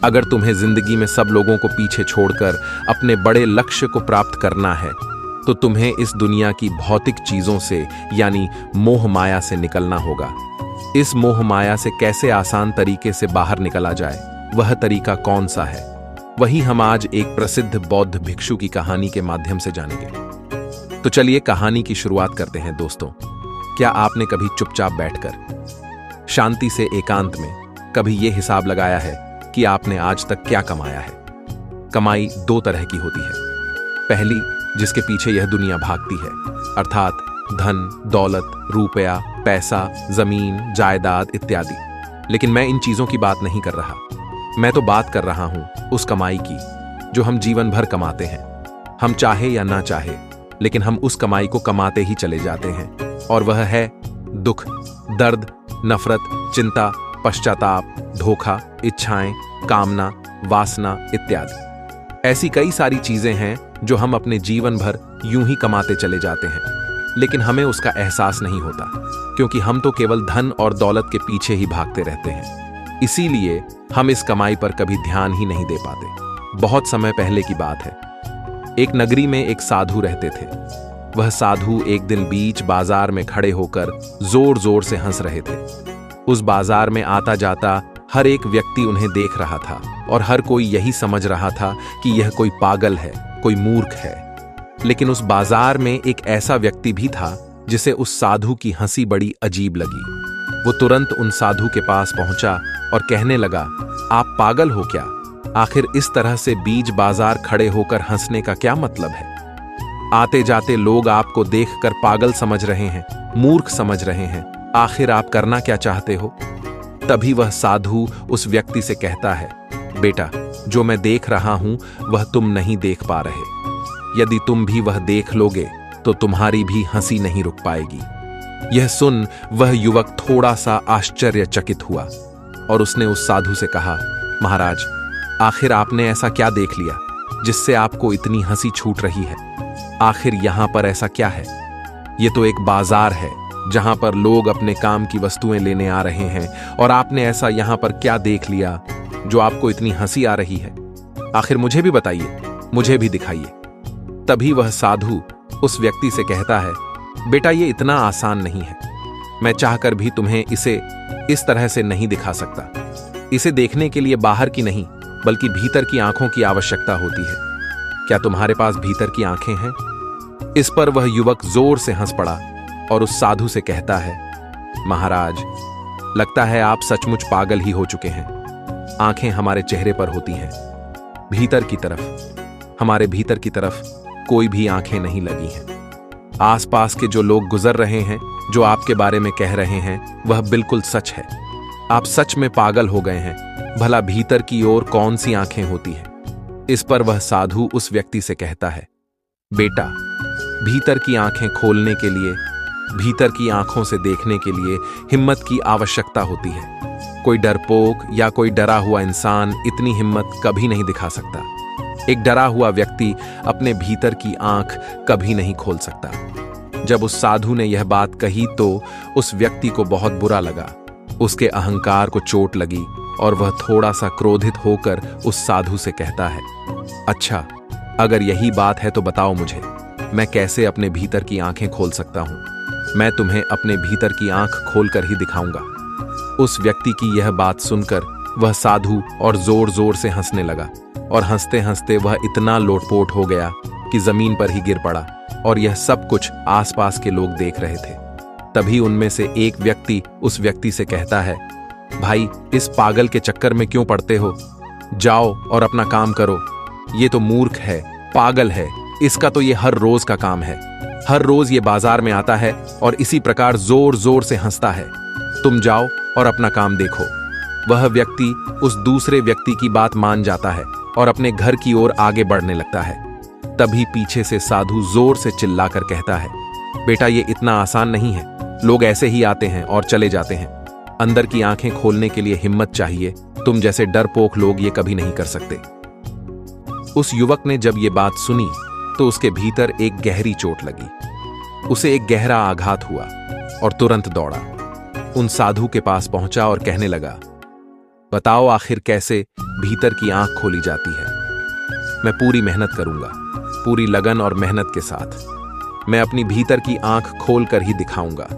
अगर तुम्हें जिंदगी में सब लोगों को पीछे छोड़कर अपने बड़े लक्ष्य को प्राप्त करना है तो तुम्हें इस दुनिया की भौतिक चीजों से यानी मोह माया से निकलना होगा। इस मोह माया से कैसे आसान तरीके से बाहर निकला जाए, वह तरीका कौन सा है, वही हम आज एक प्रसिद्ध बौद्ध भिक्षु की कहानी के माध्यम से जानेंगे। तो चलिए कहानी की शुरुआत करते हैं दोस्तों। क्या आपने कभी चुपचाप बैठकर शांति से एकांत में कभी यह हिसाब लगाया है कि आपने आज तक क्या कमाया है? कमाई दो तरह की होती है। पहली, जिसके पीछे यह दुनिया भागती है, अर्थात धन, दौलत, रुपया, पैसा, जमीन, जायदाद इत्यादि। लेकिन मैं इन चीजों की बात नहीं कर रहा। मैं तो बात कर रहा हूं उस कमाई की जो हम जीवन भर कमाते हैं। हम चाहे या ना चाहे, लेकिन हम उस कमाई को कमाते ही चले जाते हैं, और वह है दुख, दर्द, नफरत, चिंता, पश्चाताप, धोखा, इच्छाएं, कामना, वासना इत्यादि। ऐसी कई सारी चीजें हैं जो हम अपने जीवन भर यूं ही कमाते चले जाते हैं, लेकिन हमें उसका एहसास नहीं होता, क्योंकि हम तो केवल धन और दौलत के पीछे ही भागते रहते हैं। इसीलिए हम इस कमाई पर कभी ध्यान ही नहीं दे पाते। बहुत समय पहले की बात है। एक नगरी में एक साधु रहते थे। वह साधु एक दिन बीच बाजार में खड़े होकर जोर जोर से हंस रहे थे। उस बाजार में आता जाता हर एक व्यक्ति उन्हें देख रहा था, और हर कोई यही समझ रहा था कि यह कोई पागल है, कोई मूर्ख है। लेकिन उस बाजार में एक ऐसा व्यक्ति भी था जिसे उस साधु की हंसी बड़ी अजीब लगी। वो तुरंत उन साधु के पास पहुंचा और कहने लगा, आप पागल हो क्या? आखिर इस तरह से बीच बाजार खड़े होकर हंसने का क्या मतलब है? आते जाते लोग आपको देखकर पागल समझ रहे हैं, मूर्ख समझ रहे हैं। आखिर आप करना क्या चाहते हो? तभी वह साधु उस व्यक्ति से कहता है, बेटा, जो मैं देख रहा हूं वह तुम नहीं देख पा रहे। यदि तुम भी वह देख लोगे तो तुम्हारी भी हंसी नहीं रुक पाएगी। यह सुन वह युवक थोड़ा सा आश्चर्यचकित हुआ, और उसने उस साधु से कहा, महाराज, आखिर आपने ऐसा क्या देख लिया जिससे आपको इतनी हंसी छूट रही है? आखिर यहां पर ऐसा क्या है? यह तो एक बाजार है जहां पर लोग अपने काम की वस्तुएं लेने आ रहे हैं, और आपने ऐसा यहां पर क्या देख लिया जो आपको इतनी हंसी आ रही है? आखिर मुझे भी बताइए, मुझे भी दिखाइए। तभी वह साधु उस व्यक्ति से कहता है, बेटा, ये इतना आसान नहीं है। मैं चाहकर भी तुम्हें इसे इस तरह से नहीं दिखा सकता। इसे देखने के लिए बाहर की नहीं बल्कि भीतर की आंखों की आवश्यकता होती है। क्या तुम्हारे पास भीतर की आंखें हैं? इस पर वह युवक जोर से हंस पड़ा और उस साधु से कहता है, महाराज, लगता है आप सचमुच पागल ही हो चुके हैं। आंखें हमारे चेहरे पर होती हैं, भीतर की तरफ, हमारे भीतर की तरफ कोई भी आंखें नहीं लगी हैं। आसपास के जो लोग गुजर रहे हैं, जो आपके बारे में कह रहे हैं, वह बिल्कुल सच है। आप सच में पागल हो गए हैं। भला भीतर की ओर कौन सी आंखें होती हैं? इस पर वह साधु उस व्यक्ति से कहता है, बेटा, भीतर की आंखें खोलने के लिए, भीतर की आंखों से देखने के लिए हिम्मत की आवश्यकता होती है। कोई डरपोक या कोई डरा हुआ इंसान इतनी हिम्मत कभी नहीं दिखा सकता। एक डरा हुआ व्यक्ति अपने भीतर की आंख कभी नहीं खोल सकता। जब उस साधु ने यह बात कही तो उस व्यक्ति को बहुत बुरा लगा। उसके अहंकार को चोट लगी और वह थोड़ा सा क्रोधित होकर उस साधु से कहता है, अच्छा, अगर यही बात है तो बताओ मुझे, मैं कैसे अपने भीतर की आंखें खोल सकता हूं? मैं तुम्हें अपने भीतर की आंख खोलकर ही दिखाऊंगा। उस व्यक्ति की यह बात सुनकर वह साधु और जोर जोर से हंसने लगा, और हंसते हंसते वह इतना लोटपोट हो गया कि जमीन पर ही गिर पड़ा, और यह सब कुछ आसपास के लोग देख रहे थे। तभी उनमें से एक व्यक्ति उस व्यक्ति से कहता है, भाई, इस पागल के चक्कर में क्यों पड़ते हो? जाओ और अपना काम करो। ये तो मूर्ख है, पागल है। इसका तो ये हर रोज का काम है। हर रोज ये बाजार में आता है और इसी प्रकार जोर जोर से हंसता है। तुम जाओ और अपना काम देखो। वह व्यक्ति उस दूसरे व्यक्ति की बात मान जाता है और अपने घर की ओर आगे बढ़ने लगता है। तभी पीछे से साधु जोर से चिल्लाकर कहता है, बेटा, ये इतना आसान नहीं है। लोग ऐसे ही आते हैं और चले जाते हैं। अंदर की आंखें खोलने के लिए हिम्मत चाहिए। तुम जैसे डरपोक लोग ये कभी नहीं कर सकते। उस युवक ने जब ये बात सुनी तो उसके भीतर एक गहरी चोट लगी। उसे एक गहरा आघात हुआ और तुरंत दौड़ा। उन साधु के पास पहुंचा और कहने लगा, बताओ आखिर कैसे भीतर की आंख खोली जाती है। मैं पूरी मेहनत करूंगा, पूरी लगन और मेहनत के साथ। मैं अपनी भीतर की आंख खोल कर ही दिखाऊंगा।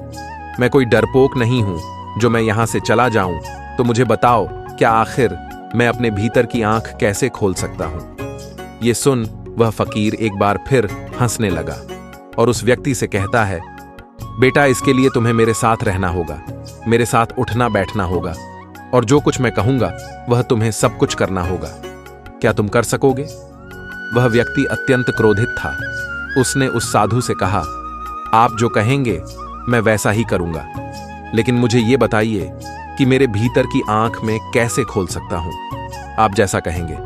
मैं कोई डरपोक नहीं हूं जो मैं यहां से चला जाऊं तो मुझे बताओ क्या आखिर मैं अपने भीतर की आंख कैसे खोल सकता हूं। ये सुन वह फकीर एक बार फिर हंसने लगा और उस व्यक्ति से कहता है, बेटा इसके लिए तुम्हें मेरे साथ रहना होगा, मेरे साथ उठना बैठना होगा और जो कुछ मैं कहूंगा वह तुम्हें सब कुछ करना होगा। क्या तुम कर सकोगे? वह व्यक्ति अत्यंत क्रोधित था। उसने उस साधु से कहा, आप जो कहेंगे मैं वैसा ही करूंगा, लेकिन मुझे यह बताइए कि मेरे भीतर की आंख में कैसे खोल सकता हूं। आप जैसा कहेंगे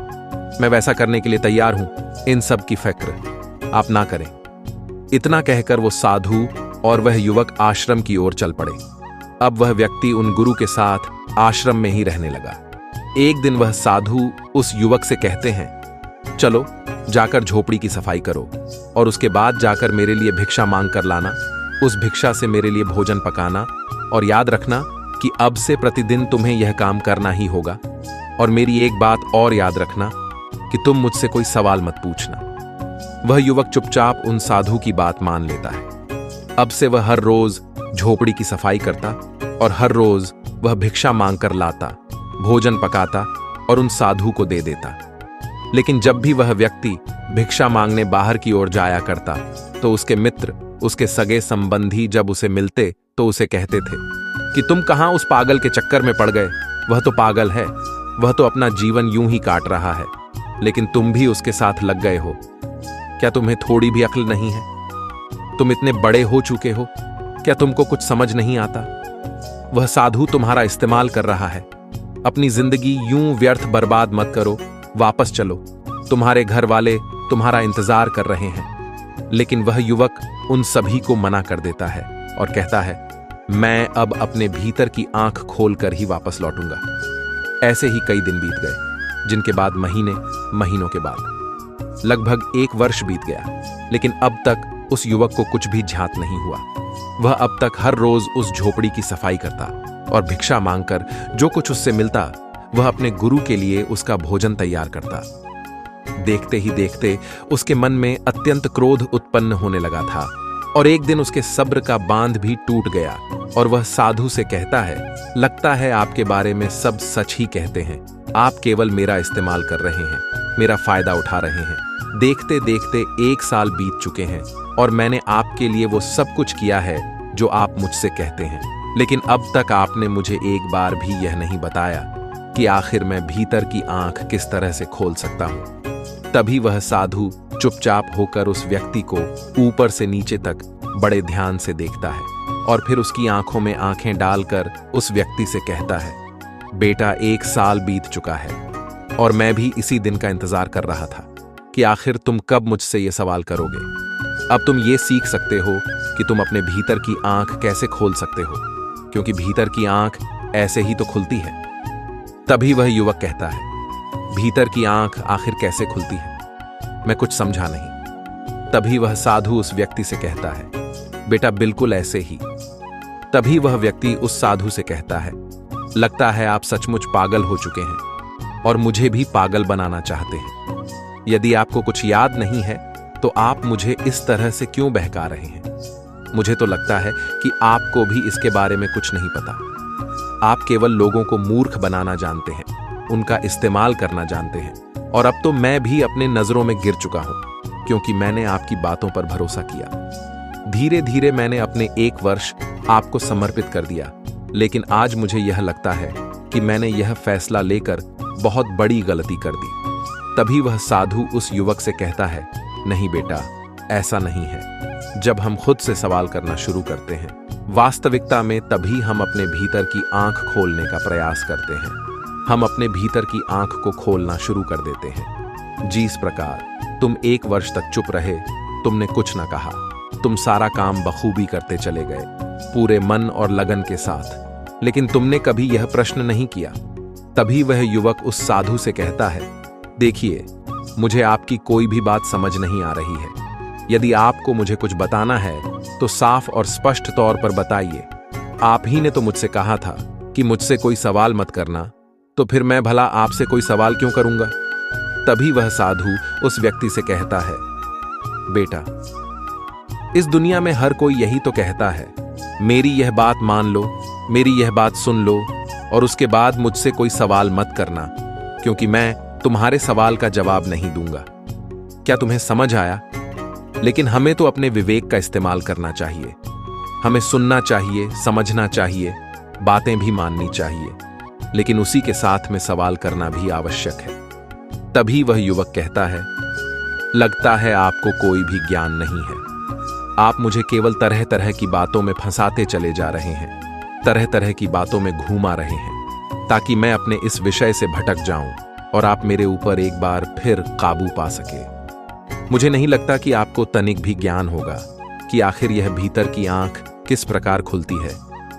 मैं वैसा करने के लिए तैयार हूं, इन सब की फिक्र आप ना करें। इतना कहकर वो साधु और वह युवक आश्रम की ओर चल पड़े। अब वह व्यक्ति उन गुरु के साथ आश्रम में ही रहने लगा। एक दिन वह साधु उस युवक से कहते हैं, चलो जाकर झोपड़ी की सफाई करो और उसके बाद जाकर मेरे लिए भिक्षा मांग कर लाना। उस भिक्षा से मेरे लिए भोजन पकाना और याद रखना कि अब से प्रतिदिन तुम्हें यह काम करना ही होगा। और मेरी एक बात और याद रखना कि तुम मुझसे कोई सवाल मत पूछना। वह युवक चुपचाप उन साधु की बात मान लेता है। अब से वह हर रोज झोपड़ी की सफाई करता और हर रोज वह भिक्षा मांगकर लाता, भोजन पकाता और उन साधु को दे देता। लेकिन जब भी वह व्यक्ति भिक्षा मांगने बाहर की ओर जाया करता तो उसके मित्र, उसके सगे संबंधी जब उसे मिलते तो उसे कहते थे कि तुम कहां उस पागल के चक्कर में पड़ गए। वह तो पागल है, वह तो अपना जीवन यूं ही काट रहा है, लेकिन तुम भी उसके साथ लग गए हो। क्या तुम्हें थोड़ी भी अक्ल नहीं है? तुम इतने बड़े हो चुके हो, क्या तुमको कुछ समझ नहीं आता? वह साधु तुम्हारा इस्तेमाल कर रहा है। अपनी जिंदगी यूं व्यर्थ बर्बाद मत करो, वापस चलो, तुम्हारे घर वाले तुम्हारा इंतजार कर रहे हैं। लेकिन वह युवक उन सभी को मना कर देता है और कहता है, मैं अब अपने भीतर की आंख खोलकर ही वापस लौटूंगा। ऐसे ही कई दिन बीत गए, जिनके बाद महीने, महीनों के बाद लगभग 1 वर्ष बीत गया, लेकिन अब तक उस युवक को कुछ भी ज्ञात नहीं हुआ। वह अब तक हर रोज उस झोपड़ी की सफाई करता और भिक्षा मांगकर जो कुछ उससे मिलता वह अपने गुरु के लिए उसका भोजन तैयार करता। देखते ही देखते उसके मन में अत्यंत क्रोध उत्पन्न होने लगा था और एक दिन उसके सब्र का बांध भी टूट गया और वह साधु से कहता है, लगता है आपके बारे में सब सच ही कहते हैं। आप केवल मेरा इस्तेमाल कर रहे हैं, मेरा फायदा उठा रहे हैं। देखते देखते 1 साल बीत चुके हैं और मैंने आपके लिए वो सब कुछ किया है जो आप मुझसे कहते हैं, लेकिन अब तक आपने मुझे एक बार भी यह नहीं बताया कि आखिर मैं भीतर की आंख किस तरह से खोल सकता हूं। तभी वह साधु चुपचाप होकर उस व्यक्ति को ऊपर से नीचे तक बड़े ध्यान से देखता है और फिर उसकी आंखों में आंखें डालकर उस व्यक्ति से कहता है, बेटा 1 साल बीत चुका है और मैं भी इसी दिन का इंतजार कर रहा था कि आखिर तुम कब मुझसे ये सवाल करोगे। अब तुम ये सीख सकते हो कि तुम अपने भीतर की आंख कैसे खोल सकते हो, क्योंकि भीतर की आंख ऐसे ही तो खुलती है। तभी वह युवक कहता है, भीतर की आंख आखिर कैसे खुलती है? मैं कुछ समझा नहीं। तभी वह साधु उस व्यक्ति से कहता है, बेटा बिल्कुल ऐसे ही। तभी वह व्यक्ति उस साधु से कहता है, लगता है आप सचमुच पागल हो चुके हैं और मुझे भी पागल बनाना चाहते हैं। यदि आपको कुछ याद नहीं है तो आप मुझे इस तरह से क्यों बहका रहे हैं? मुझे तो लगता है कि आपको भी इसके बारे में कुछ नहीं पता। आप केवल लोगों को मूर्ख बनाना जानते हैं, उनका इस्तेमाल करना जानते हैं। और अब तो मैं भी अपने नजरों में गिर चुका हूं, क्योंकि मैंने आपकी बातों पर भरोसा किया। धीरे धीरे मैंने अपने 1 वर्ष आपको समर्पित कर दिया, लेकिन आज मुझे यह लगता है कि मैंने यह फैसला लेकर बहुत बड़ी गलती कर दी। तभी वह साधु उस युवक से कहता है, नहीं बेटा, ऐसा नहीं है। जब हम खुद से सवाल करना शुरू करते हैं, वास्तविकता में तभी हम अपने भीतर की आंख खोलने का प्रयास करते हैं। हम अपने भीतर की आंख को खोलना शुरू कर देते हैं। जिस प्रकार तुम 1 वर्ष तक चुप रहे, तुमने कुछ न कहा, तुम सारा काम बखूबी करते चले गए, पूरे मन और लगन के साथ, लेकिन तुमने कभी यह प्रश्न नहीं किया। तभी वह युवक उस साधु से कहता है, देखिए, मुझे आपकी कोई भी बात समझ नहीं आ रही है। यदि आपको मुझे कुछ बताना है तो साफ और स्पष्ट तौर पर बताइए। आप ही ने तो मुझसे कहा था कि मुझसे कोई सवाल मत करना, तो फिर मैं भला आपसे कोई सवाल क्यों करूंगा? तभी वह साधु उस व्यक्ति से कहता है, बेटा, इस दुनिया में हर कोई यही तो कहता है, मेरी यह बात मान लो, मेरी यह बात सुन लो, और उसके बाद मुझसे कोई सवाल मत करना, क्योंकि मैं तुम्हारे सवाल का जवाब नहीं दूंगा। क्या तुम्हें समझ आया? लेकिन हमें तो अपने विवेक का इस्तेमाल करना चाहिए। हमें सुनना चाहिए, समझना चाहिए, बातें भी माननी चाहिए, लेकिन उसी के साथ में सवाल करना भी आवश्यक है। तभी वह युवक कहता है, लगता है आपको कोई भी ज्ञान नहीं है। आप मुझे केवल तरह तरह की बातों में फंसाते चले जा रहे हैं, तरह तरह की बातों में घूमा रहे हैं, ताकि मैं अपने इस विषय से भटक जाऊं और आप मेरे ऊपर एक बार फिर काबू पा सके। मुझे नहीं लगता कि आपको तनिक भी ज्ञान होगा कि आखिर यह भीतर की आंख किस प्रकार खुलती है,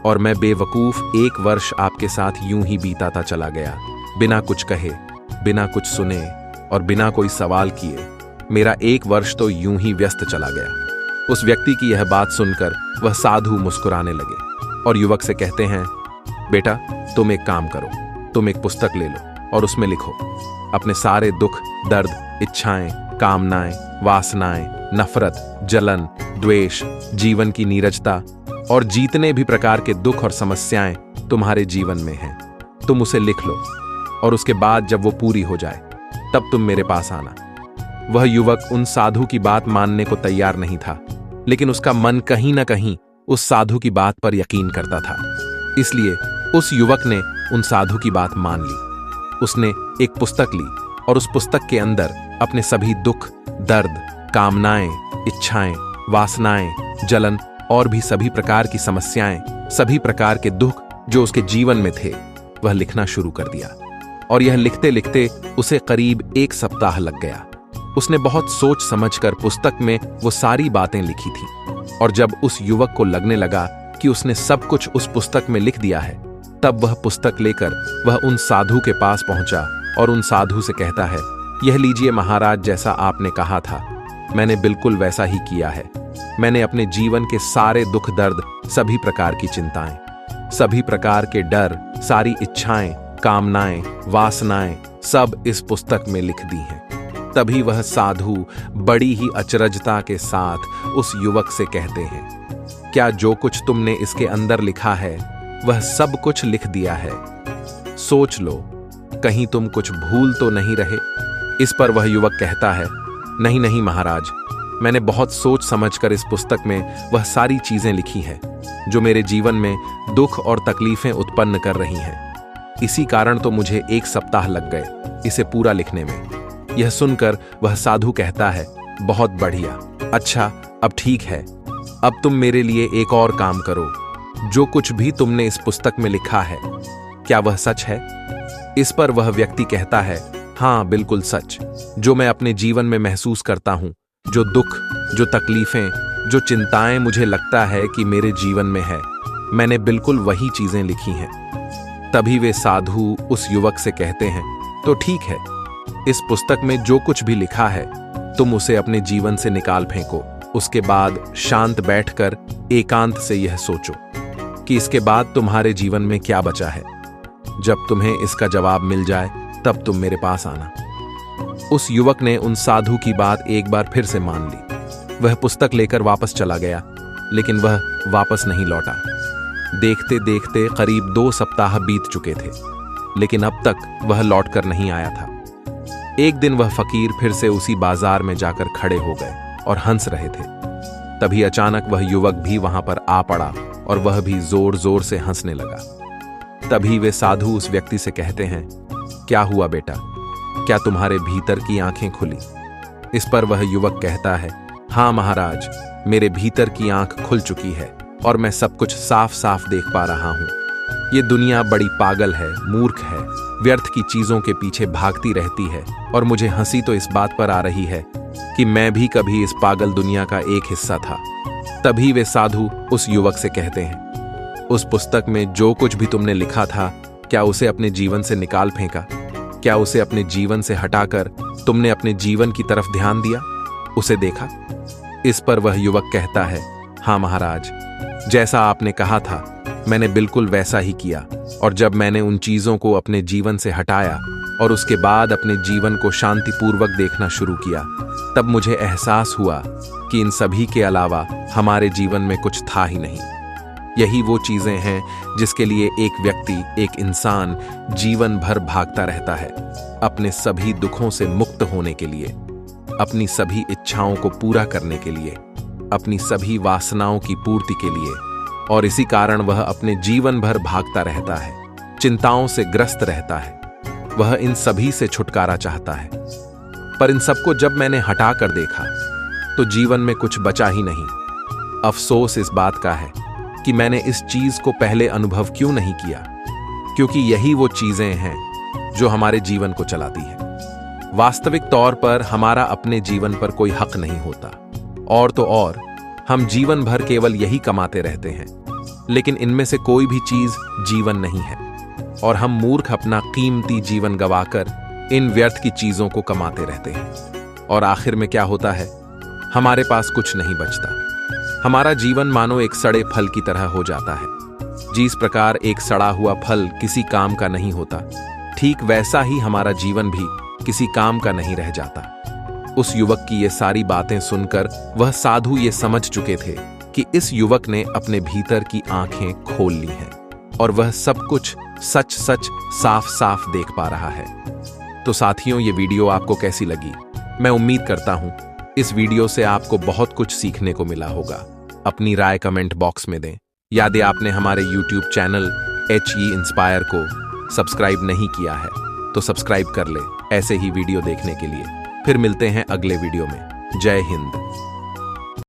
और मैं बेवकूफ 1 वर्ष आपके साथ यूं ही बीताता चला गया, बिना कुछ कहे, बिना कुछ सुने और बिना कोई सवाल किए। मेरा 1 वर्ष तो यूं ही व्यस्त चला गया। उस व्यक्ति की यह बात सुनकर वह साधु मुस्कुराने लगे और युवक से कहते हैं, बेटा, तुम एक काम करो, तुम एक पुस्तक ले लो और उसमें लिखो अपने सारे दुख, दर्द, इच्छाएं, कामनाएं, वासनाएं, नफरत, जलन, द्वेष, जीवन की नीरजता और जितने भी प्रकार के दुख और समस्याएं तुम्हारे जीवन में हैं, तुम उसे लिख लो, और उसके बाद जब वो पूरी हो जाए तब तुम मेरे पास आना। वह युवक उन साधु की बात मानने को तैयार नहीं था, लेकिन उसका मन कहीं ना कहीं उस साधु की बात पर यकीन करता था। इसलिए उस युवक ने उन साधु की बात मान ली। उसने एक पुस्तक ली और उस पुस्तक के अंदर अपने सभी दुख, दर्द, कामनाएं, इच्छाएं, वासनाएं, जलन और भी सभी प्रकार की समस्याएं, सभी प्रकार के दुख जो उसके जीवन में थे, वह लिखना शुरू कर दिया। और यह लिखते लिखते उसे करीब 1 सप्ताह लग गया। उसने बहुत सोच समझकर पुस्तक में वो सारी बातें लिखी थी, और जब उस युवक को लगने लगा कि उसने सब कुछ उस पुस्तक में लिख दिया है, तब वह पुस्तक लेकर वह उन साधु के पास पहुंचा और उन साधु से कहता है, यह लीजिए महाराज, जैसा आपने कहा था मैंने बिल्कुल वैसा ही किया है। मैंने अपने जीवन के सारे दुख, दर्द, सभी प्रकार की चिंताएं, सभी प्रकार के डर, सारी इच्छाएं, कामनाएं, वासनाएं सब इस पुस्तक में लिख दी हैं। तभी वह साधु बड़ी ही अचरजता के साथ उस युवक से कहते हैं, क्या जो कुछ तुमने इसके अंदर लिखा है वह सब कुछ लिख दिया है? सोच लो, कहीं तुम कुछ भूल तो नहीं रहे? इस पर वह युवक कहता है, नहीं नहीं महाराज, मैंने बहुत सोच समझकर इस पुस्तक में वह सारी चीजें लिखी हैं जो मेरे जीवन में दुख और तकलीफें उत्पन्न कर रही हैं। इसी कारण तो मुझे 1 सप्ताह लग गए इसे पूरा लिखने में। यह सुनकर वह साधु कहता है, बहुत बढ़िया, अच्छा, अब ठीक है, अब तुम मेरे लिए एक और काम करो। जो कुछ भी तुमने इस पुस्तक में लिखा है, क्या वह सच है? इस पर वह व्यक्ति कहता है, हाँ बिल्कुल सच। जो मैं अपने जीवन में महसूस करता हूं, जो दुख, जो तकलीफें, जो चिंताएं मुझे लगता है कि मेरे जीवन में है, मैंने बिल्कुल वही चीजें लिखी हैं। तभी वे साधु उस युवक से कहते हैं, तो ठीक है, इस पुस्तक में जो कुछ भी लिखा है तुम उसे अपने जीवन से निकाल फेंको। उसके बाद शांत बैठकर एकांत से यह सोचो कि इसके बाद तुम्हारे जीवन में क्या बचा है। जब तुम्हें इसका जवाब मिल जाए तब तुम मेरे पास आना। उस युवक ने उन साधु की बात एक बार फिर से मान ली। वह पुस्तक लेकर वापस चला गया, लेकिन वह वापस नहीं लौटा। देखते देखते करीब 2 सप्ताह बीत चुके थे, लेकिन अब तक वह लौटकर नहीं आया था। एक दिन वह फकीर फिर से उसी बाजार में जाकर खड़े हो गए और हंस रहे थे। तभी अचानक वह युवक भी वहां पर आ पड़ा और वह भी जोर जोर से हंसने लगा। तभी वे साधु उस व्यक्ति से कहते हैं, क्या हुआ बेटा, क्या तुम्हारे भीतर की आंखें खुली? इस पर वह युवक कहता है, हाँ महाराज, मेरे भीतर की आंख खुल चुकी है और मैं सब कुछ साफ साफ देख पा रहा हूं। ये दुनिया बड़ी पागल है, मूर्ख है, व्यर्थ की चीजों के पीछे भागती रहती है, और मुझे हंसी तो इस बात पर आ रही है कि मैं भी कभी इस पागल दुनिया का एक हिस्सा था। तभी वे साधु उस युवक से कहते हैं, उस पुस्तक में जो कुछ भी तुमने लिखा था, क्या उसे अपने जीवन से निकाल फेंका? क्या उसे अपने जीवन से हटाकर तुमने अपने जीवन की तरफ ध्यान दिया, उसे देखा? इस पर वह युवक कहता है, हाँ महाराज, जैसा आपने कहा था मैंने बिल्कुल वैसा ही किया, और जब मैंने उन चीज़ों को अपने जीवन से हटाया और उसके बाद अपने जीवन को शांतिपूर्वक देखना शुरू किया, तब मुझे एहसास हुआ कि इन सभी के अलावा हमारे जीवन में कुछ था ही नहीं। यही वो चीज़ें हैं जिसके लिए एक व्यक्ति, एक इंसान जीवन भर भागता रहता है, अपने सभी दुखों से मुक्त होने के लिए, अपनी सभी इच्छाओं को पूरा करने के लिए, अपनी सभी वासनाओं की पूर्ति के लिए। और इसी कारण वह अपने जीवन भर भागता रहता है, चिंताओं से ग्रस्त रहता है। वह इन सभी से छुटकारा चाहता है। पर इन सबको जब मैंने हटा कर देखा तो जीवन में कुछ बचा ही नहीं। अफसोस इस बात का है कि मैंने इस चीज को पहले अनुभव क्यों नहीं किया, क्योंकि यही वो चीजें हैं जो हमारे जीवन को चलाती है। वास्तविक तौर पर हमारा अपने जीवन पर कोई हक नहीं होता, और तो और हम जीवन भर केवल यही कमाते रहते हैं, लेकिन इनमें से कोई भी चीज जीवन नहीं है, और हम मूर्ख अपना कीमती जीवन गवाकर इन व्यर्थ की चीजों को कमाते रहते हैं। और आखिर में क्या होता है, हमारे पास कुछ नहीं बचता। हमारा जीवन मानो एक सड़े फल की तरह हो जाता है। जिस प्रकार एक सड़ा हुआ फल किसी काम का नहीं होता, ठीक वैसा ही हमारा जीवन भी किसी काम का नहीं रह जाता। उस युवक की ये सारी बातें सुनकर वह साधु ये समझ चुके थे कि इस युवक ने अपने भीतर की आंखें खोल ली हैं और वह सब कुछ सच सच साफ साफ देख पा रहा है। तो साथियों, ये वीडियो आपको कैसी लगी? मैं उम्मीद करता हूं इस वीडियो से आपको बहुत कुछ सीखने को मिला होगा। अपनी राय कमेंट बॉक्स में दें। याद है आपने हमारे YouTube चैनल HE इंस्पायर को सब्सक्राइब नहीं किया है तो सब्सक्राइब कर ले ऐसे ही वीडियो देखने के लिए। फिर मिलते हैं अगले वीडियो में। जय हिंद।